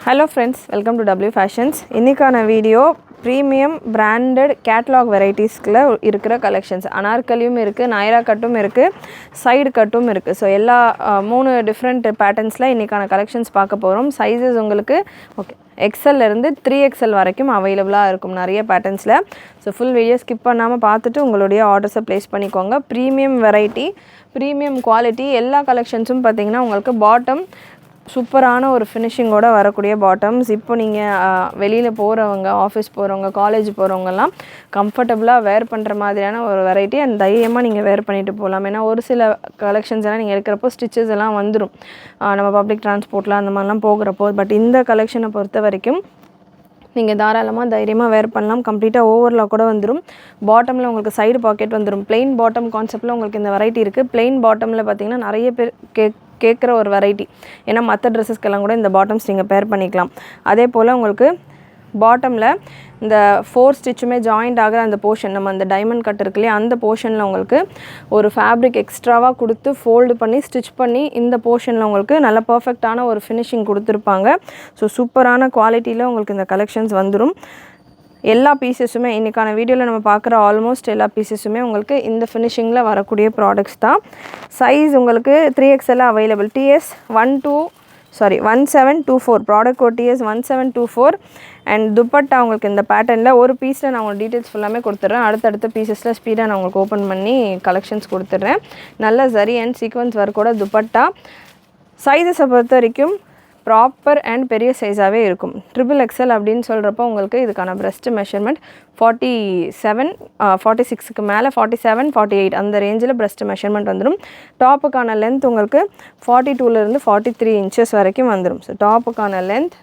Hello friends, welcome to W Fashions. இன்னைக்கான video premium branded catalog varieties-ல இருக்கிற collections. அனார்கலியும் இருக்கு, நைரா கட்டும் இருக்கு, சைடு கட்டும் இருக்கு. ஸோ எல்லா மூணு டிஃப்ரெண்ட் பேட்டர்ன்ஸில் இன்னைக்கான கலெக்ஷன்ஸ் பார்க்க போகிறோம். சைஸஸ் உங்களுக்கு ஓகே எக்ஸல்லேருந்து 3XL வரைக்கும் அவைலபிளாக இருக்கும் நிறைய பேட்டர்ன்ஸில். ஸோ ஃபுல் வீடியோ ஸ்கிப் பண்ணாமல் பார்த்துட்டு உங்களுடைய ஆர்டர்ஸை ப்ளேஸ் பண்ணிக்கோங்க. ப்ரீமியம் வெரைட்டி, ப்ரீமியம் குவாலிட்டி எல்லா கலெக்ஷன்ஸும் பார்த்திங்கன்னா உங்களுக்கு பாட்டம் சூப்பரான ஒரு ஃபினிஷிங்கோட வரக்கூடிய பாட்டம்ஸ். இப்போ நீங்கள் வெளியில் போகிறவங்க, ஆஃபீஸ் போகிறவங்க, காலேஜ் போகிறவங்கலாம் கம்ஃபர்டபுளாக வேர் பண்ணுற மாதிரியான ஒரு வெரைட்டி அண்ட் தைரியமாக நீங்கள் வேர் பண்ணிட்டு போகலாம். ஏன்னா ஒரு சில கலெக்ஷன்ஸ் எல்லாம் நீங்கள் எடுக்கிறப்போ ஸ்டிச்சஸ் எல்லாம் வந்துடும் நம்ம பப்ளிக் டிரான்ஸ்போர்ட்டில் அந்த மாதிரிலாம் போகிறப்போ. பட் இந்த கலெக்ஷனை பொறுத்த வரைக்கும் நீங்கள் தாராளமாக தைரியமாக வேர் பண்ணலாம். கம்ப்ளீட்டாக ஓவர்லாக் கூட வந்துடும். பாட்டமில் உங்களுக்கு சைடு பாக்கெட் வந்துடும். பிளெயின் பாட்டம் கான்செப்டில் உங்களுக்கு இந்த வெரைட்டி இருக்குது. பிளெயின் பாட்டமில் பார்த்திங்கன்னா நிறைய பேர் கேட்குற ஒரு வெரைட்டி. ஏன்னா மற்ற ட்ரெஸ்ஸஸ்க்கெல்லாம் கூட இந்த பாட்டம்ஸ் நீங்கள் பேர் பண்ணிக்கலாம். அதே போல் உங்களுக்கு பாட்டமில் இந்த 4 ஸ்டிச்சுமே ஜாயிண்ட் ஆகிற அந்த போர்ஷன், நம்ம அந்த டைமண்ட் கட் இருக்கு இல்லையா, அந்த போர்ஷனில் உங்களுக்கு ஒரு ஃபேப்ரிக் எக்ஸ்ட்ராவாக கொடுத்து ஃபோல்டு பண்ணி ஸ்டிச் பண்ணி இந்த போர்ஷனில் உங்களுக்கு நல்ல பர்ஃபெக்டான ஒரு ஃபினிஷிங் கொடுத்துருப்பாங்க. ஸோ சூப்பரான குவாலிட்டியில் உங்களுக்கு இந்த கலெக்ஷன்ஸ் வந்துடும். எல்லா பீசஸுமே இன்றைக்கான வீடியோவில் நம்ம பார்க்குற ஆல்மோஸ்ட் எல்லா பீசஸுமே உங்களுக்கு இந்த ஃபினிஷிங்கில் வரக்கூடிய ப்ராடக்ட்ஸ் தான். சைஸ் உங்களுக்கு 3XL available. TS1724 product code TS1724 and dupatta உங்களுக்கு இந்த பேட்டர்னில் ஒரு பீஸில் நான் உங்களுக்கு டீட்டெயில்ஸ் ஃபுல்லாமே கொடுத்துட்றேன். அடுத்தடுத்த பீசஸில் ஸ்பீடாக நான் உங்களுக்கு ஓப்பன் பண்ணி கலெக்ஷன்ஸ் கொடுத்துட்றேன். நல்ல சரி அண்ட் சீக்வன்ஸ் ஒர்க்கோட துப்பட்டா. சைஸஸை பொறுத்த வரைக்கும் ப்ராப்பர் அண்ட் பெரிய சைஸாகவே இருக்கும். XXL அப்படின்னு சொல்கிறப்போ உங்களுக்கு இதுக்கான ப்ரெஸ்ட் மெஷர்மெண்ட் 47 46க்கு மேலே 47 48 அந்த ரேஞ்சில் ப்ரெஸ்ட் மெஷர்மெண்ட் வந்துடும். டாப்புக்கான லென்த் உங்களுக்கு 42லேருந்து 43 இன்ச்சஸ் வரைக்கும் வந்துடும். ஸோ டாப்புக்கான லென்த்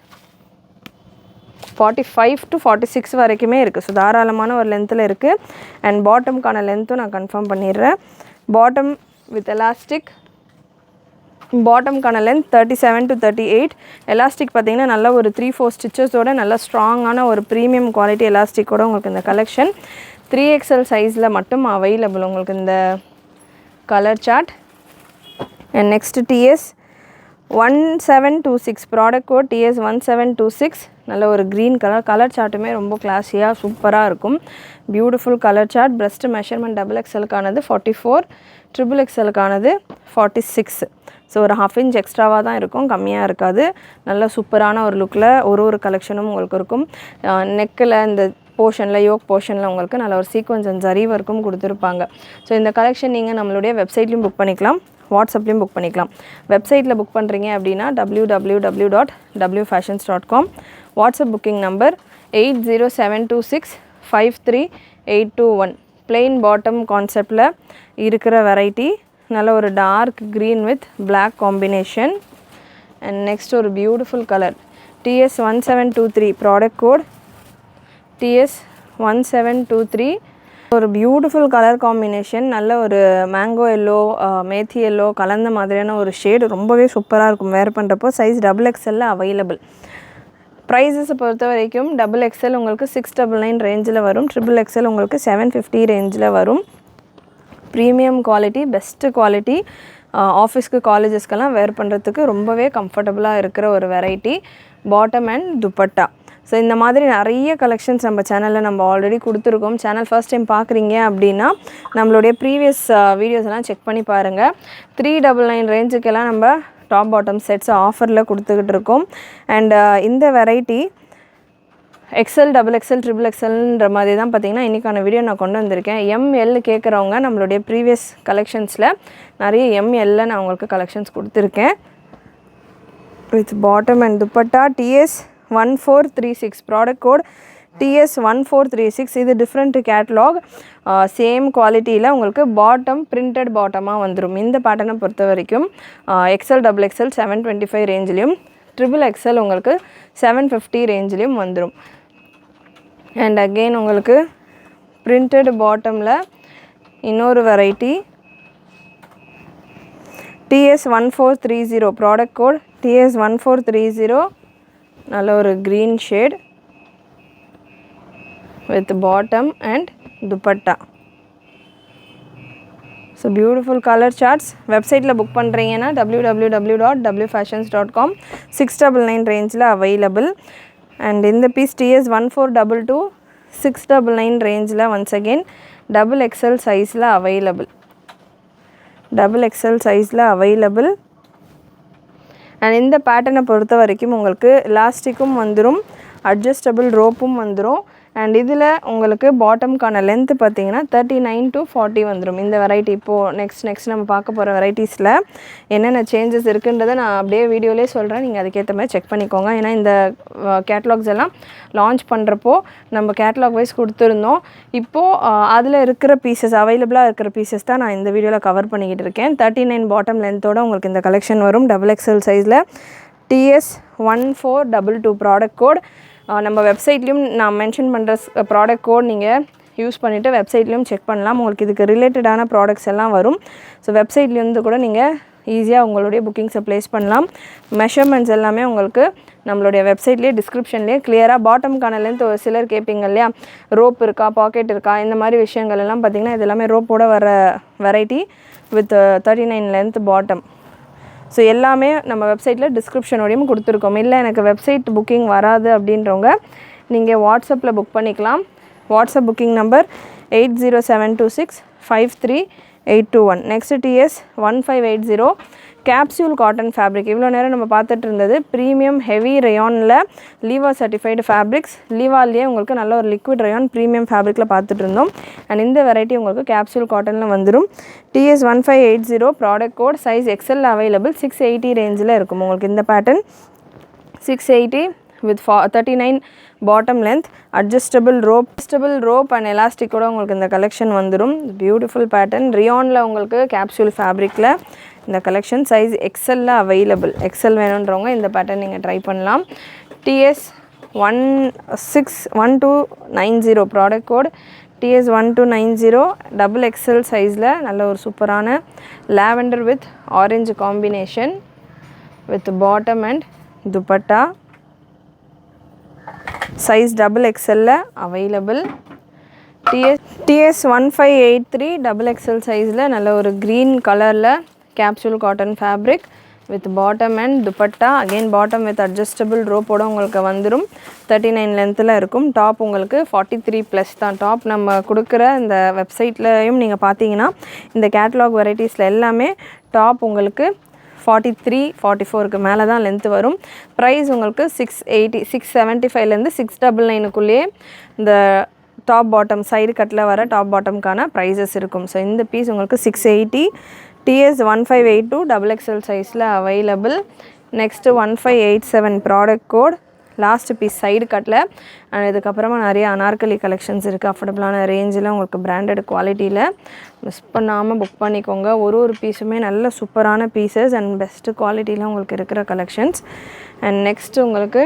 45 to 46 வரைக்குமே இருக்குது. ஸோ தாராளமான ஒரு லென்த்தில் இருக்குது. அண்ட் பாட்டமுக்கான லென்த்தும் நான் கன்ஃபார்ம் பண்ணிடுறேன். பாட்டம் வித் எலாஸ்டிக், பாட்டம்கான லென்த் 37 to 38. எலாஸ்டிக் பார்த்திங்கன்னா நல்ல ஒரு 3-4 ஸ்டிச்சஸோட நல்ல ஸ்ட்ராங்கான ஒரு ப்ரீமியம் குவாலிட்டி எலாஸ்டிக்கோட உங்களுக்கு இந்த கலெக்ஷன் 3XL சைஸில் மட்டும் அவைலபிள். உங்களுக்கு இந்த colour chart. And next TS1726 product code TS1726. நல்ல ஒரு க்ரீன் கலர் சார்ட்டுமே ரொம்ப கிளாஸியாக சூப்பராக இருக்கும். Beautiful colour chart. Breast measurement XXLக்கானது 44, XXLக்கானது 46. ஸோ ஒரு 1/2 inch எக்ஸ்ட்ராவாக தான் இருக்கும், கம்மியாக இருக்காது. நல்ல சூப்பரான ஒரு லுக்கில் ஒரு கலெக்ஷனும் உங்களுக்கு இருக்கும். நெக்கில் இந்த போர்ஷனில் யோக் போர்ஷனில் உங்களுக்கு நல்ல ஒரு சீக்வன்ஸ் அண்ட் ஜரி ஒர்க்கும் கொடுத்துருப்பாங்க. ஸோ இந்த கலெக்ஷன் நீங்கள் நம்மளுடைய வெப்சைட்லையும் புக் பண்ணிக்கலாம், வாட்ஸ்அப்லேயும் புக் பண்ணிக்கலாம். வெப்சைட்டில் புக் பண்ணுறீங்க அப்படின்னா www.wfashions.com. WhatsApp booking number 8072653821. Plain bottom கான்செப்டில் இருக்கிற வெரைட்டி. நல்ல ஒரு dark green with black combination. And next ஒரு beautiful colour TS1723 product code TS1723. ஒரு பியூட்டிஃபுல் கலர் காம்பினேஷன். நல்ல ஒரு மேங்கோ எல்லோ, மேத்தி எல்லோ கலந்த மாதிரியான ஒரு ஷேடு. ரொம்பவே சூப்பராக இருக்கும் வேர் பண்ணுறப்போ. Size XXL available. ப்ரைஸஸை பொறுத்த வரைக்கும் XXL உங்களுக்கு 699 ரேஞ்சில் வரும். XXL உங்களுக்கு 750 ரேஞ்சில் வரும். Premium quality, best quality. ஆஃபீஸ்க்கு காலேஜஸ்க்கெல்லாம் வேர் பண்ணுறதுக்கு ரொம்பவே கம்ஃபர்டபுளாக இருக்கிற ஒரு variety. Bottom and dupatta. So இந்த மாதிரி நிறைய கலெக்ஷன்ஸ் நம்ம சேனலில் நம்ம ஆல்ரெடி கொடுத்துருக்கோம். சேனல் ஃபர்ஸ்ட் டைம் பார்க்குறீங்க அப்படின்னா நம்மளுடைய ப்ரீவியஸ் வீடியோஸ் எல்லாம் செக் பண்ணி பாருங்கள். 399 ரேஞ்சுக்கெல்லாம் நம்ம டாப் பாட்டம் செட்ஸ் ஆஃபரில் கொடுத்துக்கிட்டு இருக்கோம். அண்ட் இந்த வெரைட்டி XL, XXL, XXLன்ற மாதிரி தான் பார்த்திங்கன்னா இன்றைக்கான வீடியோ நான் கொண்டு வந்திருக்கேன். ML கேட்குறவங்க நம்மளுடைய ப்ரீவியஸ் கலெக்ஷன்ஸில் நிறைய MLல நான் உங்களுக்கு கலெக்ஷன்ஸ் கொடுத்துருக்கேன். With bottom and dupatta TS1436 product code TS1436. இது டிஃப்ரெண்ட் கேட்லாக். சேம் குவாலிட்டியில் உங்களுக்கு பாட்டம் பிரிண்டட் பாட்டமாக வந்துடும். இந்த பேட்டர்னை பொறுத்த வரைக்கும் XL, XXL 725 ரேஞ்சிலையும், XXL உங்களுக்கு 750 ரேஞ்சிலையும் வந்துடும். அண்ட் அகெயின் உங்களுக்கு பிரிண்டட் பாட்டமில் இன்னொரு variety TS1430 product code TS1430. நல்ல ஒரு green shade with bottom and dupatta. So beautiful colour charts. வெப்சைட்டில் புக் பண்ணுறீங்கன்னா www.wfashions.com 699 ரேஞ்சில் அவைலபிள். அண்ட் இந்த பீஸ் TS1422 699 ரேஞ்சில் ஒன்ஸ் அகெயின் XXL சைஸில் அவைலபிள். XXL சைஸில் அவைலபிள். அண்ட் இந்த பேட்டர்னை பொறுத்த வரைக்கும் உங்களுக்கு எலாஸ்டிக்கும் வந்துடும், அட்ஜஸ்டபிள் ரோப்பும் வந்துடும். அண்ட் இதில் உங்களுக்கு பாட்டம்க்கான லென்த்து பார்த்தீங்கன்னா 39 to 40 வந்துடும். இந்த வெரைட்டி இப்போது நெக்ஸ்ட் நம்ம பார்க்க போகிற வெரைட்டிஸில் என்னென்ன சேஞ்சஸ் இருக்குன்றதை நான் அப்படியே வீடியோலேயே சொல்கிறேன். நீங்கள் அதுக்கேற்ற மாதிரி செக் பண்ணிக்கோங்க. ஏன்னா இந்த கேட்லாக்ஸ் எல்லாம் லான்ச் பண்ணுறப்போ நம்ம கேட்லாக் வைஸ் கொடுத்துருந்தோம். இப்போது அதில் இருக்கிற பீசஸ் அவைலபிளாக இருக்கிற பீசஸ் தான் நான் இந்த வீடியோவில் கவர் பண்ணிக்கிட்டு இருக்கேன். 39 பாட்டம் லென்த்தோடு உங்களுக்கு இந்த கலெக்ஷன் வரும். XXL சைஸில் TS1422 ப்ராடக்ட் கோட். நம்ம வெப்சைட்லேயும் நான் மென்ஷன் பண்ணுற ப்ராடக்ட் கோட் நீங்கள் யூஸ் பண்ணிவிட்டு வெப்சைட்லேயும் செக் பண்ணலாம். உங்களுக்கு இதுக்கு ரிலேட்டடான ப்ராடக்ட்ஸ் எல்லாம் வரும். ஸோ வெப்சைட்லேருந்து கூட நீங்கள் ஈஸியாக உங்களுடைய புக்கிங்ஸை ப்ளேஸ் பண்ணலாம். மெஷர்மெண்ட்ஸ் எல்லாமே உங்களுக்கு நம்மளுடைய வெப்சைட்லேயே டிஸ்கிரிப்ஷன்லேயே கிளியராக பாட்டம்க்கான லென்த் ஒரு சிலர் கேட்பீங்க இல்லையா, ரோப் இருக்கா, பாக்கெட் இருக்கா, இந்த மாதிரி விஷயங்கள் எல்லாம் பார்த்திங்கன்னா இது எல்லாமே ரோப்போட வர variety with 39 length bottom. So எல்லாமே நம்ம வெப்சைட்டில் டிஸ்கிரிப்ஷனோடையும் கொடுத்துருக்கோம். இல்லை எனக்கு வெப்சைட் புக்கிங் வராது அப்படின்றவங்க நீங்கள் வாட்ஸ்அப்பில் புக் பண்ணிக்கலாம். WhatsApp booking number 8072653821. Next TS1580 capsule cotton fabric. இவ்வளோ நேரம் நம்ம பார்த்துட்டு இருந்தது ப்ரீமியம் ஹெவி ரயானில் லீவா சர்டிஃபைடு ஃபேப்ரிக்ஸ். லீவாலேயே உங்களுக்கு நல்ல ஒரு லிக்விட் ரயான் ப்ரீமியம் ஃபேப்ரிக்கில் பார்த்துட்டு இருந்தோம். அண்ட் இந்த வெரைட்டி உங்களுக்கு கேப்சூல் காட்டனில் வந்துடும். TS1580 product code. Size XL available. 680 ரேஞ்சில் இருக்கும் உங்களுக்கு இந்த pattern. 680 with 39 bottom length, adjustable rope and எலாஸ்டிக்கோட உங்களுக்கு இந்த கலெக்ஷன் வந்துடும். பியூட்டிஃபுல் பேட்டர்ன் ரியானில் உங்களுக்கு கேப்சூல் ஃபேப்ரிக்கில் இந்த collection. Size XL available. XL வேணுன்றவங்க இந்த பேட்டர்ன் நீங்கள் ட்ரை பண்ணலாம். TS1290 product code. TS1290 XXL சைஸில் நல்ல ஒரு சூப்பரான lavender with orange combination with bottom and dupatta. Size XXL available. TS1583 XXL சைஸில் நல்ல ஒரு க்ரீன் கலரில் capsule cotton fabric with bottom and dupatta. Again bottom with adjustable ரோப்போட உங்களுக்கு வந்துடும். 39 லென்த்தில் இருக்கும். டாப் உங்களுக்கு 43+ தான் டாப். நம்ம கொடுக்குற இந்த வெப்சைட்லையும் நீங்கள் பார்த்தீங்கன்னா இந்த கேட்லாக் வெரைட்டிஸில் எல்லாமே டாப் உங்களுக்கு 43 44க்கு மேலே தான் லென்த்து வரும். ப்ரைஸ் உங்களுக்கு 680 675லேருந்து 699க்குள்ளேயே இந்த டாப் பாட்டம் சைடு கட்டில் வர டாப் பாட்டம்க்கான ப்ரைஸஸ் இருக்கும். ஸோ இந்த பீஸ் உங்களுக்கு 680. TS1582 XXL சைஸில் available. Next 1587 product code. Last piece side கட்டில். அண்ட் இதுக்கப்புறமா நிறைய அனார்கலி கலெக்ஷன்ஸ் இருக்குது அஃபோர்டபுளான ரேஞ்சில் உங்களுக்கு பிராண்டட் குவாலிட்டியில். மிஸ் பண்ணாமல் புக் பண்ணிக்கோங்க. ஒரு பீஸுமே நல்ல சூப்பரான பீசஸ் அண்ட் பெஸ்ட்டு குவாலிட்டியில் உங்களுக்கு இருக்கிற கலெக்ஷன்ஸ். அண்ட் நெக்ஸ்ட்டு உங்களுக்கு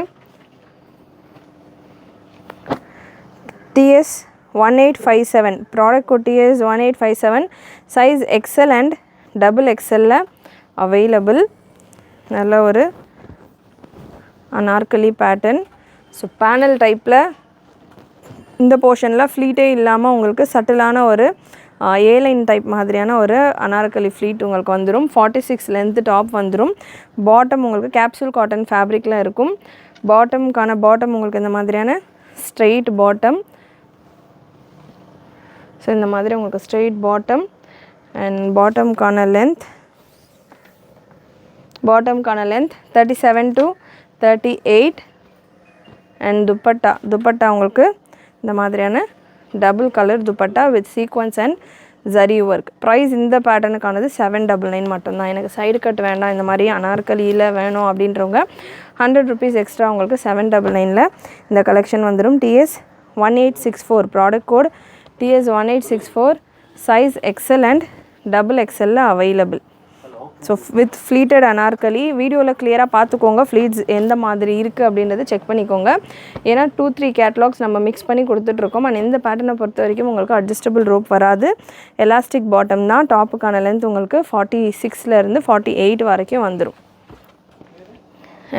TS1857 product code. TS1857 size XL and XXL available. நல்ல ஒரு அனார்கலி பேட்டர்ன். ஸோ பேனல் டைப்பில் இந்த போர்ஷனில் ஃப்ளீட்டே இல்லாமல் உங்களுக்கு சட்டிலான ஒரு ஏலைன் டைப் மாதிரியான ஒரு அனார்கலி ஃப்ளீட் உங்களுக்கு வந்துடும். 46 லென்த்து டாப் வந்துடும். பாட்டம் உங்களுக்கு கேப்சூல் காட்டன் ஃபேப்ரிக்கில் இருக்கும். பாட்டம்க்கான பாட்டம் உங்களுக்கு இந்த மாதிரியான ஸ்ட்ரெயிட் பாட்டம். ஸோ இந்த மாதிரி உங்களுக்கு ஸ்ட்ரெயிட் பாட்டம் அண்ட் பாட்டம்க்கான லென்த் 37 to 38. அண்ட் துப்பட்டா உங்களுக்கு இந்த மாதிரியான double colour dupatta with sequins and zari work. Price இந்த பேட்டர்னுக்கானது 799 மட்டும்தான். எனக்கு சைடு கட் வேண்டாம், இந்த மாதிரி அனார்கலியில் வேணும் அப்படின்றவங்க 100 rupees எக்ஸ்ட்ரா உங்களுக்கு 799ல் இந்த கலெக்ஷன் வந்துடும். TS1864 product code. TS1864 size XL and XXL available. So with pleated anarkali. வீடியோவில் கிளியராக பார்த்துக்கோங்க ஃப்ளீட்ஸ் எந்த மாதிரி இருக்குது அப்படின்றத செக் பண்ணிக்கோங்க. ஏன்னா 2-3 கேட்லாக்ஸ் நம்ம மிக்ஸ் பண்ணி கொடுத்துட்ருக்கோம். அண்ட் இந்த பேட்டர்னை பொறுத்த வரைக்கும் உங்களுக்கு அட்ஜஸ்டபிள் ரோப் வராது, எலாஸ்டிக் பாட்டம் தான். டாப்புக்கான லென்த் உங்களுக்கு 46லேருந்து 48 வரைக்கும் வந்துடும்.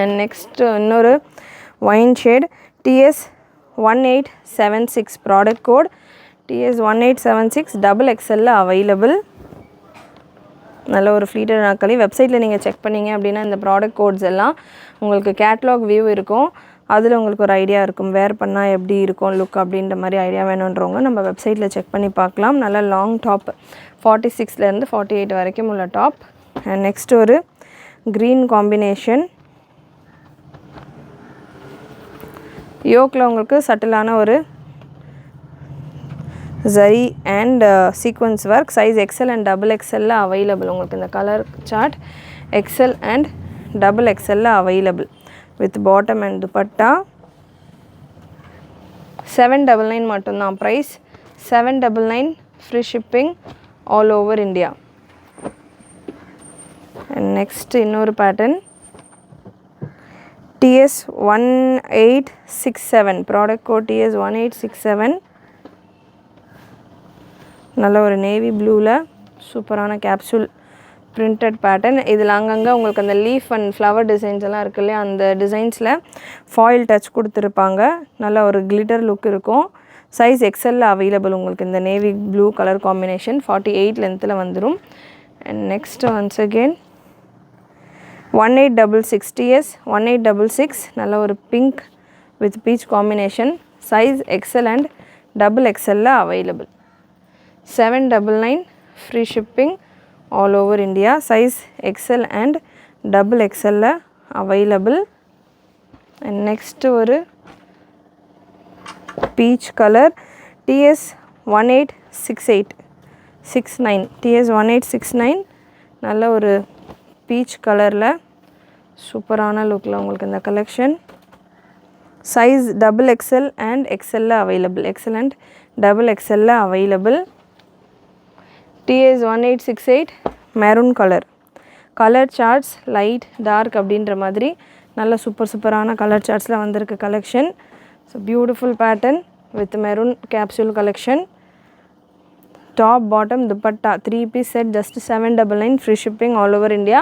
அண்ட் நெக்ஸ்ட்டு இன்னொரு wine shade. TS1876 product code. TS1876 XXL available. நல்ல ஒரு ஃப்ளீட்டட் அனார்கலி. வெப்சைட்டில் நீங்கள் செக் பண்ணிங்க அப்படின்னா இந்த ப்ராடக்ட் கோட்ஸ் எல்லாம் உங்களுக்கு கேட்லாக் வியூ இருக்கும். அதில் உங்களுக்கு ஒரு ஐடியா இருக்கும் வேர் பண்ணால் எப்படி இருக்கும் லுக் அப்படின்ற மாதிரி ஐடியா வேணுன்றவங்க நம்ம வெப்சைட்டில் செக் பண்ணி பார்க்கலாம். நல்ல லாங் டாப் 46லேருந்து 48 வரைக்கும் உள்ள டாப். அண்ட் நெக்ஸ்ட் ஒரு க்ரீன் காம்பினேஷன். யோக்கில் உங்களுக்கு சட்டிலான ஒரு zari and sequins work. Size XL and double எக்ஸலில் அவைலபிள். உங்களுக்கு இந்த colour chart XL and double எக்ஸலில் available with bottom and dupatta. 799 மட்டும்தான் price. 799 free shipping all over India. And next இன்னொரு pattern TS1867 product code TS1867. நல்ல ஒரு நேவி ப்ளூவில் சூப்பரான கேப்சூல் பிரிண்டட் பேட்டர்ன். இதில் அங்கங்கே உங்களுக்கு அந்த லீஃப் அண்ட் ஃப்ளவர் டிசைன்ஸ் எல்லாம் இருக்கு இல்லையா, அந்த டிசைன்ஸில் ஃபாயில் டச் கொடுத்துருப்பாங்க. நல்ல ஒரு கிளிட்டர் லுக் இருக்கும். சைஸ் எக்ஸலில் அவைலபிள் உங்களுக்கு இந்த நேவி ப்ளூ கலர் காம்பினேஷன் 48 லென்த்தில் வந்துடும். And next once again 1866 TS1866 நல்ல ஒரு pink with peach combination. Size XL and double எக்ஸலில் available. 799 free shipping all over India. Size XL and double XL available. And next ஒரு peach color TS1869 TS1869 நல்ல ஒரு peach கலரில் சூப்பரான லுக்கில் உங்களுக்கு இந்த collection. Size double XL and எக்ஸலில் அவைலபிள். எக்ஸல் அண்ட் டபுள் எக்ஸலில் available. TS1868 maroon colour. Colour charts light dark அப்படின்ற மாதிரி நல்ல சூப்பரான கலர் சார்ட்ஸில் வந்திருக்கு collection. So beautiful pattern with maroon capsule collection. Top bottom dupatta 3 piece set just 799 free shipping all over India.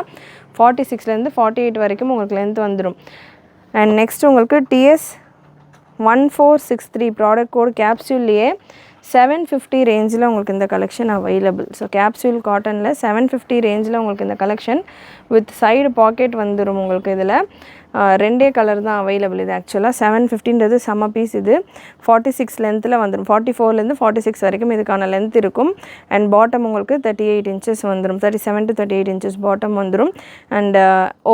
46லேருந்து 48 வரைக்கும் உங்களுக்கு லென்த் வந்துடும். அண்ட் நெக்ஸ்ட் உங்களுக்கு TS1463 ப்ராடக்ட் கோட் கேப்சூல்லையே 750 ரேஞ்சில் உங்களுக்கு இந்த கலெக்ஷன் அவைலபிள். ஸோ கேப்சூல் காட்டனில் 750 ரேஞ்சில் உங்களுக்கு இந்த கலெக்ஷன் வித் சைடு பாக்கெட் வந்துடும். உங்களுக்கு இதில் ரெண்டே கலர் தான் அவைலபிள். இது ஆக்சுவலாக 750ன்றது செம்ம பீஸ். இது 46 லென்த்தில் வந்துடும். 44லேருந்து 46 வரைக்கும் இதுக்கான லென்த் இருக்கும். அண்ட் பாட்டம் உங்களுக்கு 38 இன்ச்சஸ் வந்துடும். 37 to 38 இன்ச்சஸ் பாட்டம் வந்துடும். அண்ட்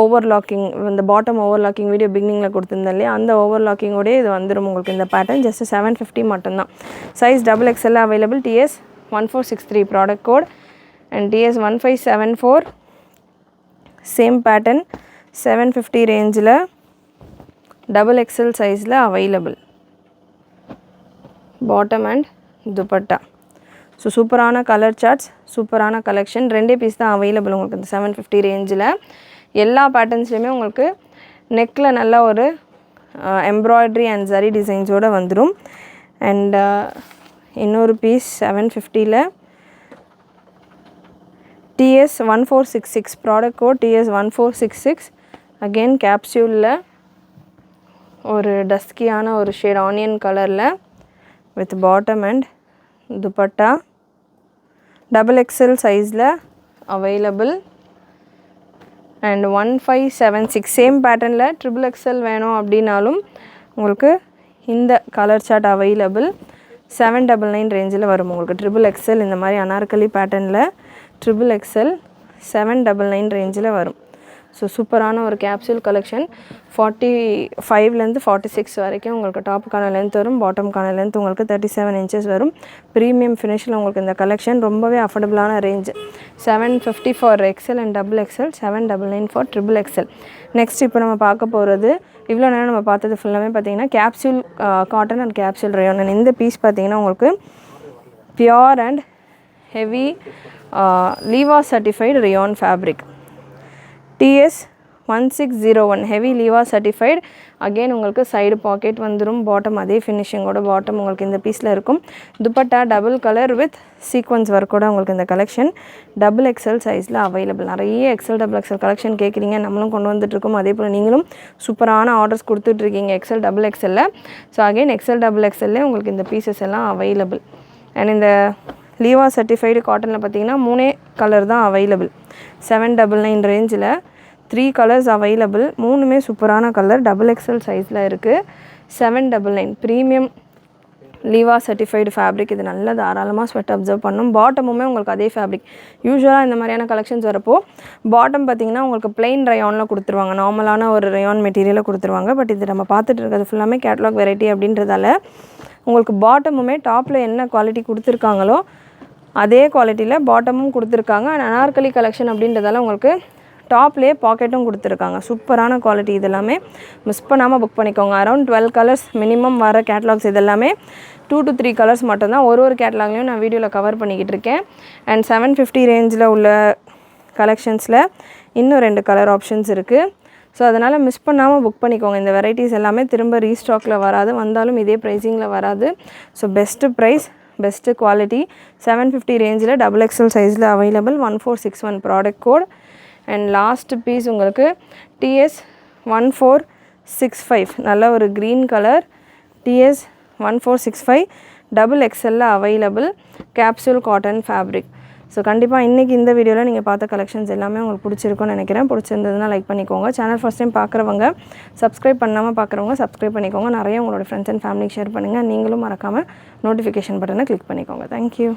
ஓவர்லாக்கிங், இந்த பாட்டம் ஓவர்லாக்கிங் வீடியோ பிகினிங்கில் கொடுத்துருந்தேன் இல்லையா, அந்த ஓவர்லாக்கிங்கோடய இது வந்துடும் உங்களுக்கு இந்த பேட்டர்ன். ஜஸ்ட் 750 மட்டும்தான். Size double XL available. TS1463 product code. And TS1574 same pattern 750 ரேஞ்சில் டபுள் எக்ஸல் சைஸில் available. Bottom and dupatta. So சூப்பரான கலர் சார்ட்ஸ், சூப்பரான கலெக்ஷன். ரெண்டே பீஸ் தான் அவைலபிள் உங்களுக்கு இந்த 750 ரேஞ்சில். எல்லா பேட்டர்ன்ஸ்லையுமே உங்களுக்கு நெக்கில் நல்ல ஒரு எம்ப்ராய்ட்ரி அண்ட் ஜரி டிசைன்ஸோடு வந்துடும். அண்ட் இன்னொரு பீஸ் 750ல் TS1466 product code TS1466. Again கேப்சூலில் ஒரு டஸ்கியான ஒரு ஷேட் ஆனியன் கலரில் with bottom and dupatta. Double XL சைஸில் அவைலபிள். அண்ட் 1576 சேம் பேட்டர்னில் ட்ரிபிள் எக்ஸல் வேணும் அப்படின்னாலும் உங்களுக்கு இந்த கலர் சார்ட் அவைலபிள். 799 ரேஞ்சில் வரும் உங்களுக்கு ட்ரிபிள் எக்ஸல். இந்த மாதிரி அனார்கலி பேட்டர்னில் ட்ரிபிள் எக்ஸல் 799 ரேஞ்சில் வரும். ஸோ சூப்பரான ஒரு கேப்சூல் கலெக்ஷன். 45லேருந்து 46 வரைக்கும் உங்களுக்கு டாப்புக்கான லென்த் வரும். பாட்டமுக்கான லென்த் உங்களுக்கு 37 இன்ச்சஸ் வரும். ப்ரீமியம் ஃபினிஷில் உங்களுக்கு இந்த கலெக்ஷன் ரொம்பவே அஃபோர்டபுளான range. 750 for XL and double XL, 799 for triple XL. Next இப்போ நம்ம பார்க்க போகிறது, இவ்வளோ நேரம் நம்ம பார்த்தது ஃபுல்லாமே பார்த்தீங்கன்னா capsule cotton and capsule rayon. And இந்த பீஸ் பார்த்தீங்கன்னா உங்களுக்கு pure and heavy Liva certified rayon fabric. TS1601 heavy Liva certified. Again உங்களுக்கு சைடு பாக்கெட் வந்துடும். பாட்டம் அதே ஃபினிஷிங்கோட பாட்டம் உங்களுக்கு இந்த பீஸில் இருக்கும். Dupatta double colour with sequins ஒர்க்கோட உங்களுக்கு இந்த கலெக்ஷன் டபுள் எக்ஸல் சைஸில் அவைலபிள். நிறைய எக்ஸல் டபுள் எக்ஸல் கலெக்ஷன் கேட்குறீங்க, நம்மளும் கொண்டு வந்துட்டுருக்கோம். அதே போல் நீங்களும் சூப்பரான ஆர்டர்ஸ் கொடுத்துட்ருக்கீங்க எக்ஸல் டபுள் எக்ஸலில். ஸோ அகெயின் எக்ஸல் டபுள் எக்ஸல்லே உங்களுக்கு இந்த பீசஸ் எல்லாம் அவைலபிள். அண்ட் இந்த லீவா சர்டிஃபைடு காட்டனில் பார்த்தீங்கன்னா 3 கலர் தான் அவைலபிள். 799 ரேஞ்சில் 3 கலர்ஸ் அவைலபிள். 3மே சூப்பரான கலர். XXL சைஸில் இருக்குது. 799 ப்ரீமியம் லீவா சர்டிஃபைடு ஃபேப்ரிக். இது நல்லா தாராளமாக ஸ்வெட் அப்சர்வ் பண்ணும். பாட்டமுமே உங்களுக்கு அதே ஃபேப்ரிக். யூஸ்வலாக இந்த மாதிரியான கலெக்ஷன்ஸ் வரப்போ பாட்டம் பார்த்திங்கன்னா உங்களுக்கு பிளெயின் ரயானில் கொடுத்துருவாங்க, நார்மலான ஒரு ரயான் மெட்டீரியலில் கொடுத்துருவாங்க. பட் இது நம்ம பார்த்துட்டு இருக்கிறது ஃபுல்லாமே கேட்லாக் வெரைட்டி அப்படின்றதால உங்களுக்கு பாட்டமுமே டாப்பில் என்ன குவாலிட்டி கொடுத்துருக்காங்களோ அதே குவாலிட்டியில் பாட்டமும் கொடுத்துருக்காங்க. அண்ட் அனார்கலி கலெக்ஷன் அப்படின்றதால உங்களுக்கு டாப்லேயே பாக்கெட்டும் கொடுத்துருக்காங்க. சூப்பரான குவாலிட்டி. இதெல்லாமே மிஸ் பண்ணாமல் புக் பண்ணிக்கோங்க. அரௌண்ட் 12 கலர்ஸ் மினிமம் வர கேட்லாக்ஸ். இதெல்லாமே 2 to 3 கலர்ஸ் மட்டும்தான். ஒரு கேட்லாக்லையும் நான் வீடியோவில் கவர் பண்ணிக்கிட்டு இருக்கேன். அண்ட் 750 ரேஞ்சில் உள்ள கலெக்ஷன்ஸில் இன்னும் 2 கலர் ஆப்ஷன்ஸ் இருக்குது. ஸோ அதனால் மிஸ் பண்ணாமல் புக் பண்ணிக்கோங்க. இந்த வெரைட்டிஸ் எல்லாமே திரும்ப ரீஸ்டாக்கில் வராது, வந்தாலும் இதே ப்ரைஸிங்கில் வராது. So best price, best quality. 750 ரேஞ்சில் XXL சைஸில் available. 1461 product code. And last piece உங்களுக்கு TS1465 நல்ல ஒரு green colour. TS1465 XXL available. Capsule cotton fabric. So கண்டிப்பாக இன்றைக்கி இந்த வீடியோவில் நீங்கள் பார்த்த கலெக்ஷன்ஸ் எல்லாமே உங்களுக்கு பிடிச்சிருக்கும்னு நினைக்கிறேன். பிடிச்சிருந்ததுன்னா லைக் பண்ணிக்கோங்க. சேனல் ஃபஸ்ட் டைம் பார்க்குறவங்க, சப்ஸ்கிரைப் பண்ணாமல் பார்க்குறவங்க சப்ஸ்கிரைப் பண்ணிக்கோங்க. நிறைய உங்களோட ஃப்ரெண்ட்ஸ் அண்ட் ஃபேமிலிக்கு ஷேர் பண்ணுங்கள். நீங்களும் மறக்காமல் நோட்டிஃபிகேஷன் பட்டனை கிளிக் பண்ணிக்கோங்க. தேங்க்யூ.